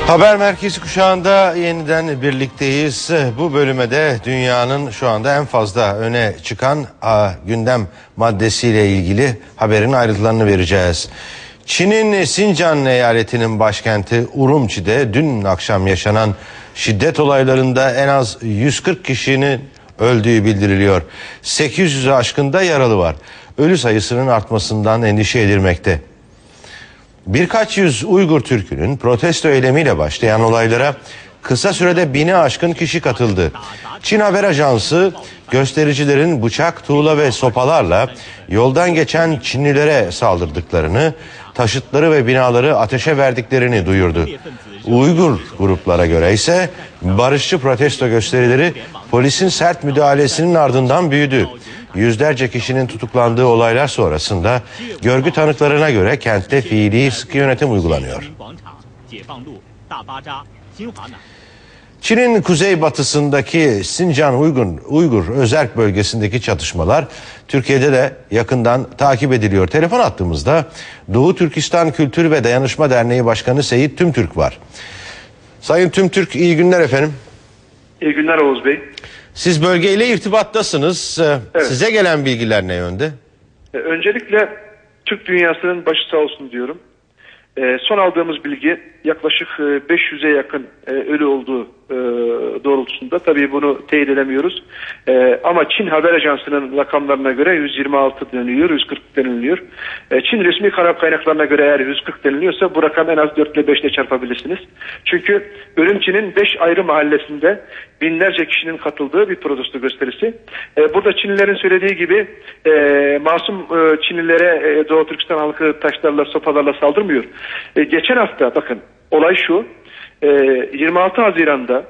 Haber Merkezi kuşağında yeniden birlikteyiz. Bu bölüme de dünyanın şu anda en fazla öne çıkan gündem maddesiyle ilgili haberin ayrıntılarını vereceğiz. Çin'in Sincan eyaletinin başkenti Urumçi'de dün akşam yaşanan şiddet olaylarında en az 140 kişinin öldüğü bildiriliyor. 800'ü aşkında yaralı var. Ölü sayısının artmasından endişe edilmekte. Birkaç yüz Uygur Türk'ünün protesto eylemiyle başlayan olaylara kısa sürede 1000'e aşkın kişi katıldı. Çin Haber Ajansı göstericilerin bıçak, tuğla ve sopalarla yoldan geçen Çinlilere saldırdıklarını, taşıtları ve binaları ateşe verdiklerini duyurdu. Uygur gruplara göre ise barışçı protesto gösterileri polisin sert müdahalesinin ardından büyüdü. Yüzlerce kişinin tutuklandığı olaylar sonrasında görgü tanıklarına göre kentte fiili sıkı yönetim uygulanıyor. Çin'in kuzeybatısındaki Sincan Uygur özerk bölgesindeki çatışmalar Türkiye'de de yakından takip ediliyor. Telefon attığımızda Doğu Türkistan Kültür ve Dayanışma Derneği Başkanı Seyit Tümtürk var. Sayın Tümtürk, iyi günler efendim. İyi günler Oğuz Bey. Siz bölgeyle irtibattasınız. Evet. Size gelen bilgiler ne yönde? Öncelikle Türk dünyasının başı sağ olsun diyorum. Son aldığımız bilgi yaklaşık 500'e yakın ölü olduğu doğrultusunda. Tabii bunu teyit edemiyoruz. Ama Çin Haber Ajansı'nın rakamlarına göre 126 deniliyor, 140 deniliyor. Çin resmi kaynaklarına göre eğer 140 deniliyorsa bu rakam en az 4 ile 5 ile çarpabilirsiniz. Çünkü Urumçi'nin 5 ayrı mahallesinde binlerce kişinin katıldığı bir protesto gösterisi. Burada Çinlilerin söylediği gibi masum Çinlilere Doğu Türkistan halkı taşlarla, sopalarla saldırmıyor. Geçen hafta bakın olay şu, 26 Haziran'da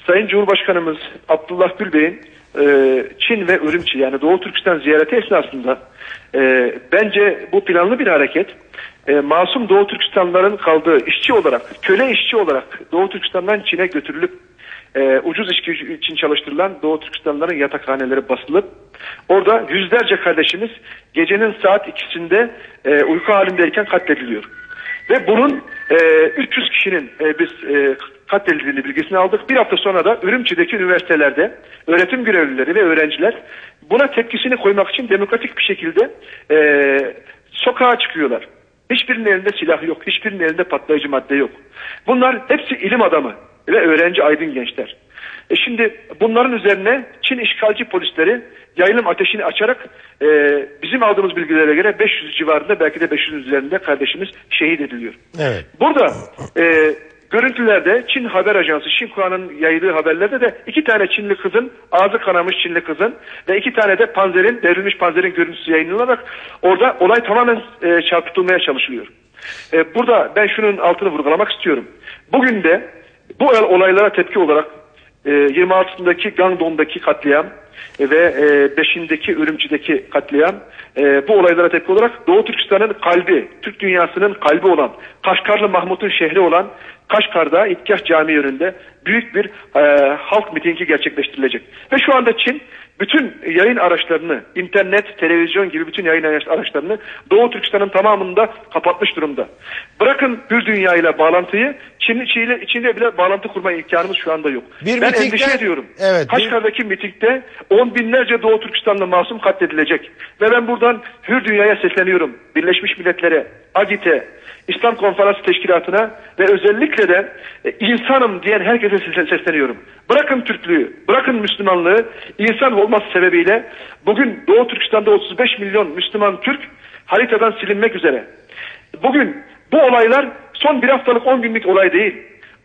Sayın Cumhurbaşkanımız Abdullah Gül Bey'in Çin ve Urumçi yani Doğu Türkistan ziyareti esnasında bence bu planlı bir hareket. Masum Doğu Türkistanlıların kaldığı işçi olarak, köle işçi olarak Doğu Türkistan'dan Çin'e götürülüp ucuz iş gücü için çalıştırılan Doğu Türkistanlıların yatakhaneleri basılıp orada yüzlerce kardeşimiz gecenin saat 2'sinde uyku halindeyken katlediliyor. Ve bunun 300 kişinin biz katledildiğini bilgisini aldık. Bir hafta sonra da Urumçi'deki üniversitelerde öğretim görevlileri ve öğrenciler buna tepkisini koymak için demokratik bir şekilde sokağa çıkıyorlar. Hiçbirinin elinde silah yok, hiçbirinin elinde patlayıcı madde yok. Bunlar hepsi ilim adamı ve öğrenci aydın gençler. Şimdi bunların üzerine Çin işgalci polisleri yayılım ateşini açarak bizim aldığımız bilgilere göre 500 civarında belki de 500'ün üzerinde kardeşimiz şehit ediliyor. Evet. Burada görüntülerde Çin Haber Ajansı Xinhua'nın yaydığı haberlerde de 2 tane Çinli kızın, ağzı kanamış Çinli kızın ve 2 tane de panzerin, devrilmiş panzerin görüntüsü yayınlanarak orada olay tamamen çarpıtılmaya çalışılıyor. Burada ben şunun altını vurgulamak istiyorum. Bugün de bu olaylara tepki olarak 26'sındaki Gangdong'daki katliam ve 5'indeki Urumçi'deki katliam bu olaylara tepki olarak Doğu Türkistan'ın kalbi, Türk dünyasının kalbi olan Kaşgarlı Mahmut'un şehri olan Kaşgar'da İtgah Camii önünde büyük bir halk mitingi gerçekleştirilecek. Ve şu anda Çin bütün yayın araçlarını, internet, televizyon gibi bütün yayın araçlarını Doğu Türkistan'ın tamamında kapatmış durumda. Bırakın bir dünya ile bağlantıyı, Çin'le bile bağlantı kurma imkanımız şu anda yok. Ben endişe ediyorum. Evet, Kaşgar'daki mitingde 10 binlerce Doğu Türkistanlı masum katledilecek. Ve ben buradan hür dünyaya sesleniyorum. Birleşmiş Milletler'e, AGİT'e, İslam Konferansı Teşkilatı'na ve özellikle de insanım diyen herkese sesleniyorum. Bırakın Türklüğü, bırakın Müslümanlığı, insan olması sebebiyle bugün Doğu Türkistan'da 35 milyon Müslüman Türk haritadan silinmek üzere. Bugün bu olaylar son bir haftalık 10 günlük olay değil.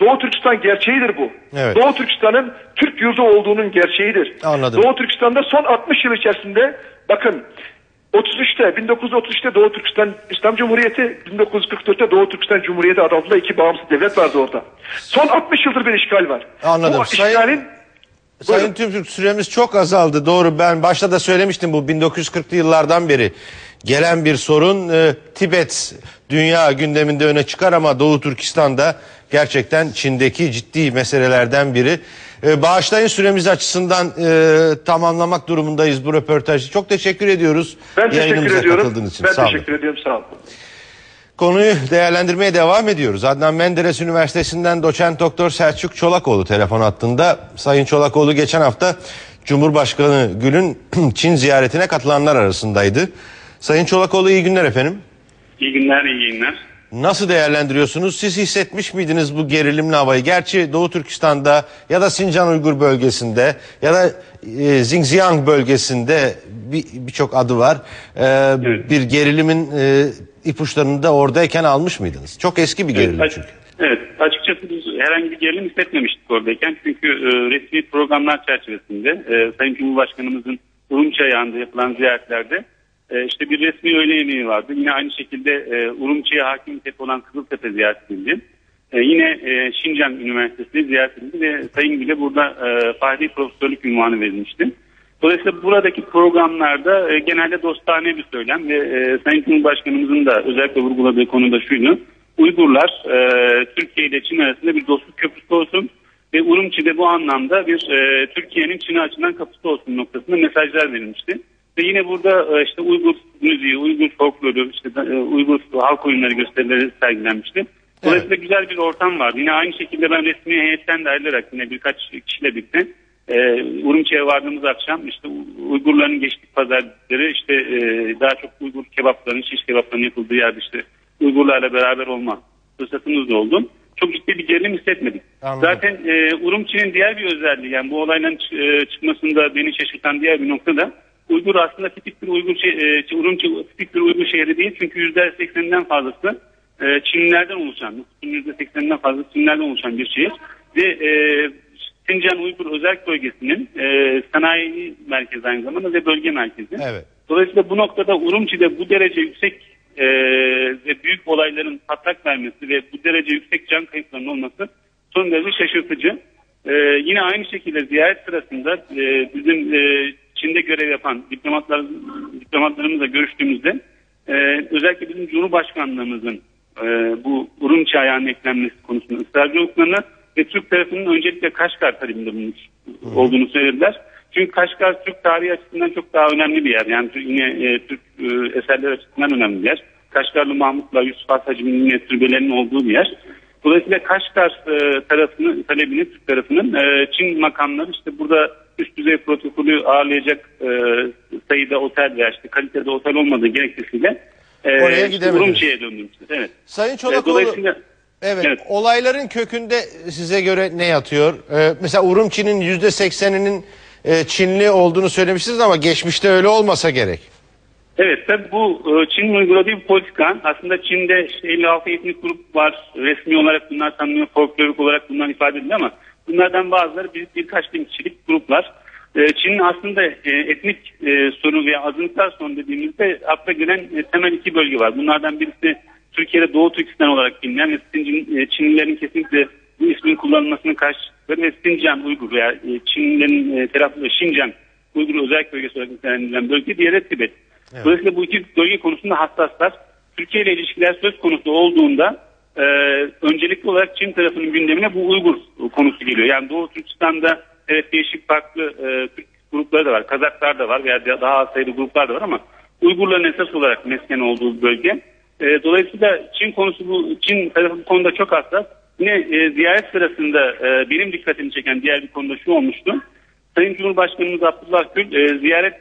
Doğu Türkistan gerçeğidir bu. Evet. Doğu Türkistan'ın Türk yurdu olduğunun gerçeğidir. Anladım. Doğu Türkistan'da son 60 yıl içerisinde bakın 1933'te Doğu Türkistan İslam Cumhuriyeti, 1944'te Doğu Türkistan Cumhuriyeti adı altında 2 bağımsız devlet vardı orada. Son 60 yıldır bir işgal var. Anladım. Bu işgalin... Sayın Tümtürk, süremiz çok azaldı. Doğru, ben başta da söylemiştim, bu 1940'lı yıllardan beri gelen bir sorun. Tibet dünya gündeminde öne çıkar ama Doğu Türkistan'da gerçekten Çin'deki ciddi meselelerden biri. Bağışlayın, süremiz açısından tamamlamak durumundayız bu röportajı. Çok teşekkür ediyoruz. Ben teşekkür ediyorum. Ben teşekkür ediyorum. Sağ olun. Konuyu değerlendirmeye devam ediyoruz. Adnan Menderes Üniversitesi'nden doçent doktor Selçuk Çolakoğlu telefon hattında. Sayın Çolakoğlu geçen hafta Cumhurbaşkanı Gül'ün Çin ziyaretine katılanlar arasındaydı. Sayın Çolakoğlu iyi günler efendim. İyi günler, iyi yayınlar. Nasıl değerlendiriyorsunuz? Siz hissetmiş miydiniz bu gerilimli havayı? Gerçi Doğu Türkistan'da ya da Sincan Uygur bölgesinde ya da Xinjiang bölgesinde birçok adı var. Evet. Bir gerilimin ipuçlarını da oradayken almış mıydınız? Çok eski bir gerilim çünkü. Evet, açıkçası biz herhangi bir gerilim hissetmemiştik oradayken. Çünkü resmi programlar çerçevesinde Sayın Cumhurbaşkanımızın Urumçi ayağında yapılan ziyaretlerde işte bir resmi öğle yemeği vardı. Yine aynı şekilde Urumçi'ye hakimiyet olan Kızıltepe ziyaret edildi. Yine Şincan Üniversitesi ziyaret edildi ve Sayın Gül'e burada Fahri Profesörlük unvanı verilmişti. Dolayısıyla buradaki programlarda genelde dostane bir söylem ve Sayın Cumhurbaşkanımızın da özellikle vurguladığı konu da şuydu. Uygurlar Türkiye ile Çin arasında bir dostluk köprüsü olsun ve Urumçi'de bu anlamda bir Türkiye'nin Çin'e açılan kapısı olsun noktasında mesajlar verilmişti. Ve yine burada işte Uygur müziği, Uygur folkloru, işte Uygur halk oyunları gösterileri sergilenmişti. Dolayısıyla güzel bir ortam vardı. Yine aynı şekilde ben resmi heyetten de ayrılarak yine birkaç kişiyle birlikte Urumçi'ye vardığımız akşam işte Uygurların geçtik pazarları işte daha çok Uygur kebapların, şiş kebapların yapıldığı yerde işte Uygurlarla beraber olma fırsatımız da oldu. Çok ciddi bir gerilim hissetmedik. Anladım. Zaten Urumçi'nin diğer bir özelliği, yani bu olayların çıkmasında beni şaşırtan diğer bir nokta da Uygur aslında tipik bir Uygur Urumçi tipik bir Uygur şehri değil. Çünkü %80'den fazlası Çinlilerden oluşan, %80'den fazlası Çinlilerden oluşan bir şehir ve Sincan Uygur Özerk Bölgesi'nin sanayi merkezi aynı zamanda ve bölge merkezi. Evet. Dolayısıyla bu noktada Urumçi'de bu derece yüksek ve büyük olayların patlak vermesi ve bu derece yüksek can kayıplarının olması son derece şaşırtıcı. Yine aynı şekilde ziyaret sırasında bizim Çin'de görev yapan diplomatlarımızla görüştüğümüzde özellikle bizim Cumhurbaşkanlığımızın bu Urumçi ayağının eklenmesi konusunda ısrarcı olduklarını ve Türk tarafının öncelikle Kaşgar talebinde bulunmuş olduğunu söylediler. Çünkü Kaşgar Türk tarihi açısından çok daha önemli bir yer. Yani yine Türk eserler açısından önemli bir yer. Kaşgarlı Mahmut'la Yusuf Has Hacı'nın yine türbelerinin olduğu bir yer. Dolayısıyla Kaşgar talebini Türk tarafının Çin makamları işte burada üst düzey protokolü ağırlayacak sayıda otel veya işte kalitede otel olmadığı gerekçesiyle oraya gidemediniz. Urumçi'ye döndürmüştür. Evet. Sayın Çolakoğlu, Dolayısıyla evet, olayların kökünde size göre ne yatıyor? Mesela Urumçi'nin %80'inin Çinli olduğunu söylemiştiniz ama geçmişte öyle olmasa gerek. Evet, tabii bu Çin'in uyguladığı bir politika. Aslında Çin'de işte 56 etnik grup var. Resmi olarak bunlar tanınıyor, folklorik olarak bunlar ifade ediliyor ama bunlardan bazıları birkaç bin kişilik gruplar. Çin'in aslında etnik sorun veya azınlıklar sorunu dediğimizde akla gelen temel iki bölge var. Bunlardan birisi Türkiye'de Doğu Türkistan olarak bilinen ve Çinlilerin kesinlikle bu ismin kullanılmasını karşı ve Sincan Uygur veya Çinlilerin telaffuzda Şincan Uygur özellik bölgesi olarak nitelendirilen bölge, diğeri Tibet. Evet. Dolayısıyla bu iki bölge konusunda hassaslar. Türkiye ile ilişkiler söz konusu olduğunda öncelikli olarak Çin tarafının gündemine bu Uygur konusu geliyor. Yani Doğu Türkistan'da evet değişik farklı Türk grupları da var, Kazaklar da var veya daha az sayıda gruplar da var ama Uygurların esas olarak mesken olduğu bölge. Dolayısıyla Çin tarafı bu konuda çok hassas. Yine ziyaret sırasında benim dikkatimi çeken diğer bir konuda şu olmuştu. Sayın Cumhurbaşkanımız Abdullah Gül ziyaret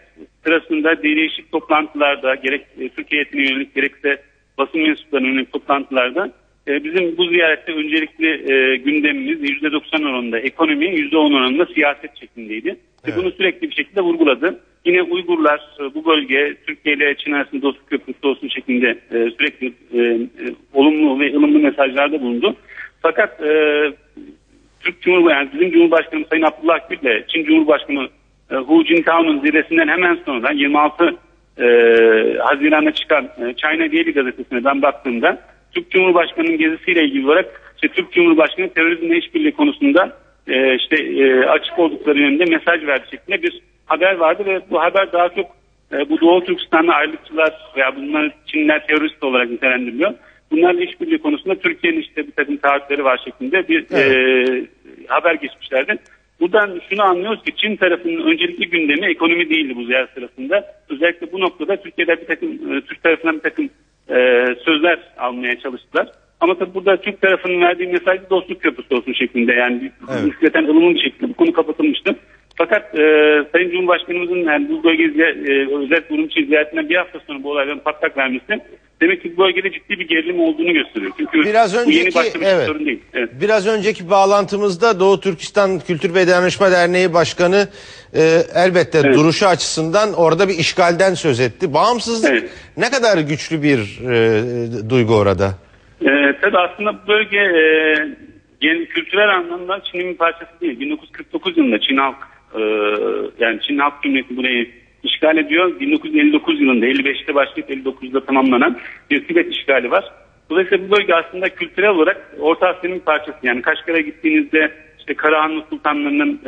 sırasında değişik toplantılarda gerek Türkiye heyetine yönelik gerekse basın mensuplarına yönelik toplantılarda bizim bu ziyarette öncelikli gündemimiz %90 oranında ekonomi, %10 oranında siyaset şeklindeydi. Evet. Ve bunu sürekli bir şekilde vurguladı. Yine Uygurlar bu bölge Türkiye ile Çin arasında dostluk köprüsü olsun şeklinde sürekli olumlu ve ılımlı mesajlarda bulundu. Fakat bizim Cumhurbaşkanı Sayın Abdullah Gül ile Çin Cumhurbaşkanı Hu Jintao'nun zirvesinden hemen sonra 26 Haziran'da çıkan China Daily gazetesine ben baktığımda Türk Cumhurbaşkanı'nın gezisiyle ilgili olarak işte Türk Cumhurbaşkanı terörizmle işbirliği konusunda açık oldukları yönünde mesaj verdi şeklinde bir haber vardı ve bu haber daha çok bu Doğu Türkistan'da ayrılıkçılar veya bunlar Çinliler terörist olarak nitelendiriliyor. Bunlarla işbirliği konusunda Türkiye'nin işte bir takım taahhütleri var şeklinde bir haber geçmişlerdi. Buradan şunu anlıyoruz ki Çin tarafının öncelikli gündemi ekonomi değildi bu ziyaret sırasında. Özellikle bu noktada Türkiye'de Türk tarafından bir takım sözler almaya çalıştılar. Ama tabii burada Türk tarafının verdiği mesaj dostluk köprüsü olsun şeklinde, yani nispeten ılımlı bir şekilde bu konu kapatılmıştı. Fakat Sayın Cumhurbaşkanımızın yani bu bölgede özellikle Urumçi ziyaretinden bir hafta sonra bu olayların patlak vermesi demek ki bu bölgede ciddi bir gerilim olduğunu gösteriyor. Çünkü bu yeni başlamış bir sorun değil. Evet. Biraz önceki bağlantımızda Doğu Türkistan Kültür ve Dayanışma Derneği Başkanı elbette duruşu açısından orada bir işgalden söz etti. Bağımsızlık ne kadar güçlü bir duygu orada? Tabii aslında bu bölge kültürel anlamda Çin'in bir parçası değil. 1949 yılında Çin Halk yani Çin Halk Cumhuriyeti burayı işgal ediyor. 1959 yılında 55'te başlayıp 59'da tamamlanan bir Tibet işgali var. Dolayısıyla bu bölge aslında kültürel olarak Orta Asya'nın bir parçası. Yani Kaşgar'a gittiğinizde işte Karahanlı Sultanlarının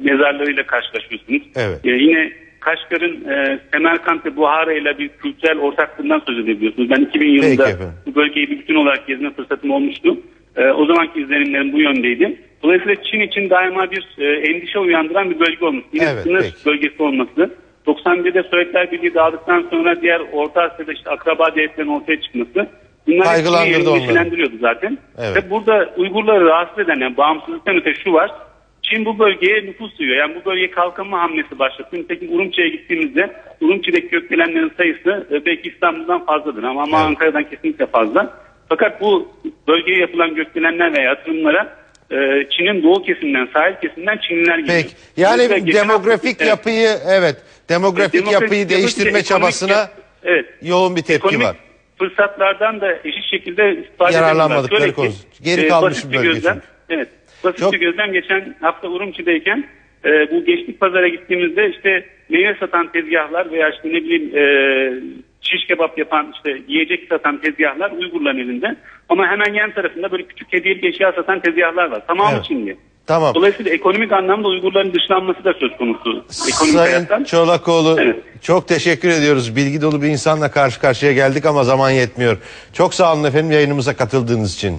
mezarlarıyla karşılaşıyorsunuz. Evet. Yine Kaşgar'ın Semerkant ve Buhara ile bir kültürel ortaklığından söz edebiliyorsunuz. Ben 2000 yılında bu bölgeyi bir bütün olarak gezme fırsatım olmuştu. O zamanki izlenimlerim bu yöndeydi. Dolayısıyla Çin için daima bir endişe uyandıran bir bölge olması. Yine sınır bölgesi olması. 91'de Sovyetler Birliği dağıldıktan sonra diğer Orta Asya'da işte akraba devletlerin ortaya çıkması. Bunlar Çin'i endişelendiriyordu zaten. Evet. Ve burada Uygurları rahatsız eden, yani bağımsızlıktan öte şu var. Çin bu bölgeye nüfus duyuyor. Yani bu bölgeye kalkınma hamlesi başlattı. Nitekim Urumçi'ye gittiğimizde Urumçi'deki gökdelenlerin sayısı belki İstanbul'dan fazladır ama Ankara'dan kesinlikle fazla. Fakat bu bölgeye yapılan gökdelenler veya yatırımlara Çin'in doğu kesiminden, sahil kesiminden Çinliler geliyor. Peki. Yani demografik yapıyı demografik yapıyı değiştirme çabasına yoğun bir tepki var. Fırsatlardan da eşit şekilde istifade yararlanmadıkları konusu. Geri kalmış bir bölge çünkü. Evet. Basit bir gözlem. Geçen hafta Urumçi'deyken bu geçtik pazara gittiğimizde işte meyve satan tezgahlar veya işte ne bileyim şiş kebap yapan, işte yiyecek satan tezgahlar Uygurların elinde. Ama hemen yan tarafında böyle küçük hediyelik eşya satan tezgahlar var. Tamamı Çinli. Tamam. Dolayısıyla ekonomik anlamda Uygurların dışlanması da söz konusu. Sayın Çolakoğlu, çok teşekkür ediyoruz. Bilgi dolu bir insanla karşı karşıya geldik ama zaman yetmiyor. Çok sağ olun efendim yayınımıza katıldığınız için.